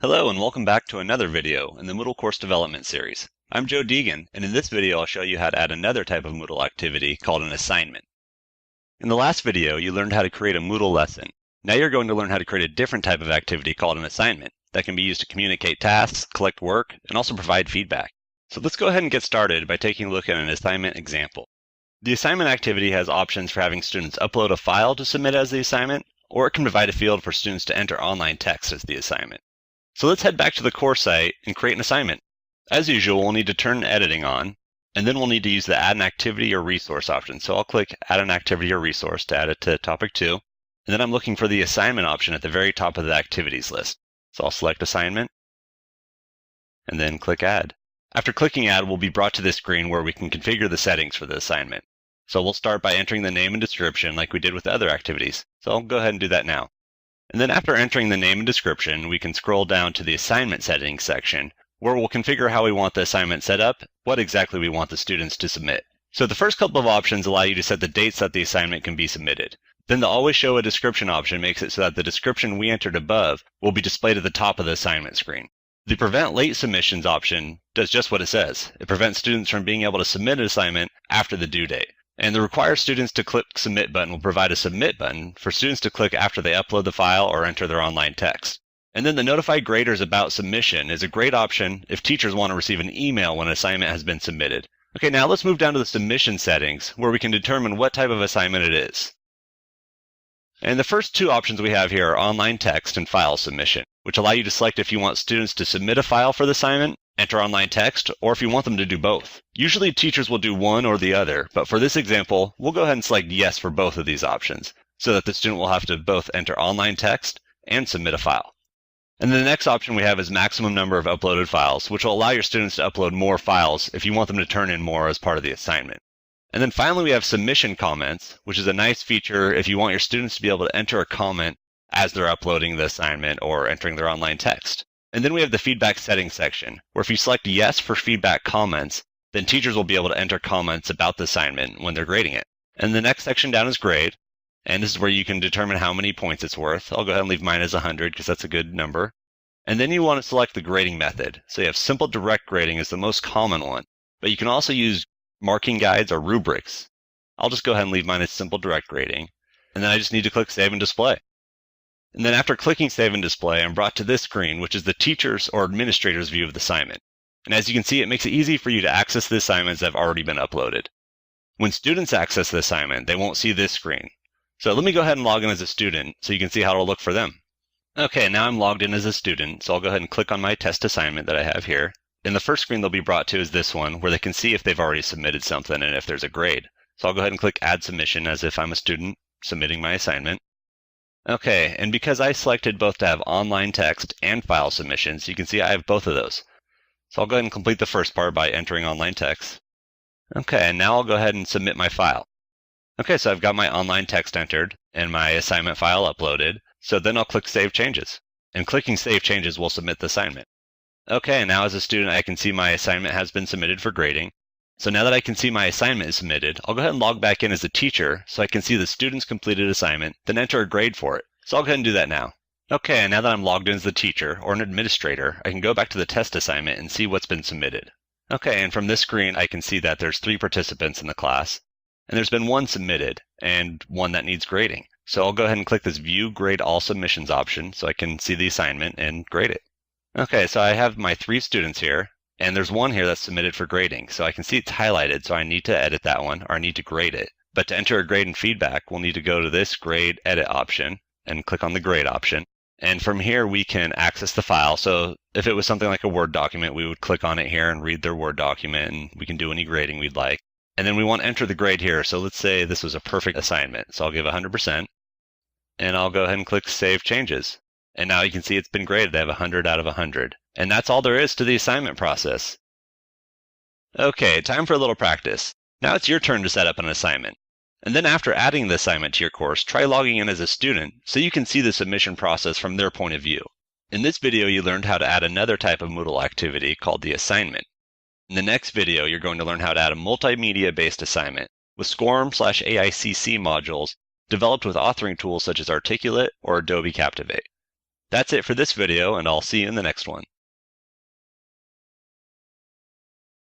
Hello and welcome back to another video in the Moodle Course Development Series. I'm Joe Deegan, and in this video I'll show you how to add another type of Moodle activity called an assignment. In the last video you learned how to create a Moodle lesson. Now you're going to learn how to create a different type of activity called an assignment that can be used to communicate tasks, collect work, and also provide feedback. So let's go ahead and get started by taking a look at an assignment example. The assignment activity has options for having students upload a file to submit as the assignment, or it can provide a field for students to enter online text as the assignment. So let's head back to the course site and create an assignment. As usual, we'll need to turn editing on, and then we'll need to use the add an activity or resource option. So I'll click add an activity or resource to add it to topic 2, and then I'm looking for the assignment option at the very top of the activities list. So I'll select assignment, and then click add. After clicking add, we'll be brought to this screen where we can configure the settings for the assignment. So we'll start by entering the name and description like we did with the other activities. So I'll go ahead and do that now. And then after entering the name and description, we can scroll down to the assignment settings section, where we'll configure how we want the assignment set up, what exactly we want the students to submit. So the first couple of options allow you to set the dates that the assignment can be submitted. Then the always show a description option makes it so that the description we entered above will be displayed at the top of the assignment screen. The prevent late submissions option does just what it says. It prevents students from being able to submit an assignment after the due date. And the require students to click submit button will provide a submit button for students to click after they upload the file or enter their online text. And then the notify graders about submission is a great option if teachers want to receive an email when an assignment has been submitted. Okay, now let's move down to the submission settings where we can determine what type of assignment it is. And the first two options we have here are online text and file submission, which allow you to select if you want students to submit a file for the assignment, enter online text, or if you want them to do both. Usually teachers will do one or the other, but for this example, we'll go ahead and select yes for both of these options, so that the student will have to both enter online text and submit a file. And then the next option we have is maximum number of uploaded files, which will allow your students to upload more files if you want them to turn in more as part of the assignment. And then finally we have submission comments, which is a nice feature if you want your students to be able to enter a comment as they're uploading the assignment or entering their online text. And then we have the feedback settings section, where if you select yes for feedback comments, then teachers will be able to enter comments about the assignment when they're grading it. And the next section down is grade, and this is where you can determine how many points it's worth. I'll go ahead and leave mine as 100 because that's a good number. And then you want to select the grading method. So you have simple direct grading is the most common one, but you can also use marking guides or rubrics. I'll just go ahead and leave mine as simple direct grading, and then I just need to click save and display. And then after clicking Save and Display, I'm brought to this screen, which is the teacher's or administrator's view of the assignment. And as you can see, it makes it easy for you to access the assignments that have already been uploaded. When students access the assignment, they won't see this screen. So let me go ahead and log in as a student so you can see how it'll look for them. Okay, now I'm logged in as a student, so I'll go ahead and click on my test assignment that I have here. And the first screen they'll be brought to is this one, where they can see if they've already submitted something and if there's a grade. So I'll go ahead and click Add Submission as if I'm a student submitting my assignment. Okay, and because I selected both to have online text and file submissions, you can see I have both of those. So I'll go ahead and complete the first part by entering online text. Okay, and now I'll go ahead and submit my file. Okay, so I've got my online text entered and my assignment file uploaded. So then I'll click Save Changes. And clicking Save Changes will submit the assignment. Okay, and now as a student I can see my assignment has been submitted for grading. So now that I can see my assignment is submitted, I'll go ahead and log back in as a teacher so I can see the student's completed assignment, then enter a grade for it. So I'll go ahead and do that now. Okay, and now that I'm logged in as the teacher or an administrator, I can go back to the test assignment and see what's been submitted. Okay, and from this screen I can see that there's 3 participants in the class, and there's been 1 submitted and 1 that needs grading. So I'll go ahead and click this View Grade All Submissions option so I can see the assignment and grade it. Okay, so I have my 3 students here. And there's 1 here that's submitted for grading, so I can see it's highlighted, so I need to edit that one, or I need to grade it. But to enter a grade and feedback, we'll need to go to this Grade Edit option and click on the Grade option. And from here, we can access the file. So if it was something like a Word document, we would click on it here and read their Word document, and we can do any grading we'd like. And then we want to enter the grade here. So let's say this was a perfect assignment. So I'll give 100%, and I'll go ahead and click Save Changes. And now you can see it's been graded. I have 100 out of 100. And that's all there is to the assignment process. Okay, time for a little practice. Now it's your turn to set up an assignment. And then after adding the assignment to your course, try logging in as a student so you can see the submission process from their point of view. In this video, you learned how to add another type of Moodle activity called the assignment. In the next video, you're going to learn how to add a multimedia-based assignment with SCORM/AICC modules developed with authoring tools such as Articulate or Adobe Captivate. That's it for this video, and I'll see you in the next one.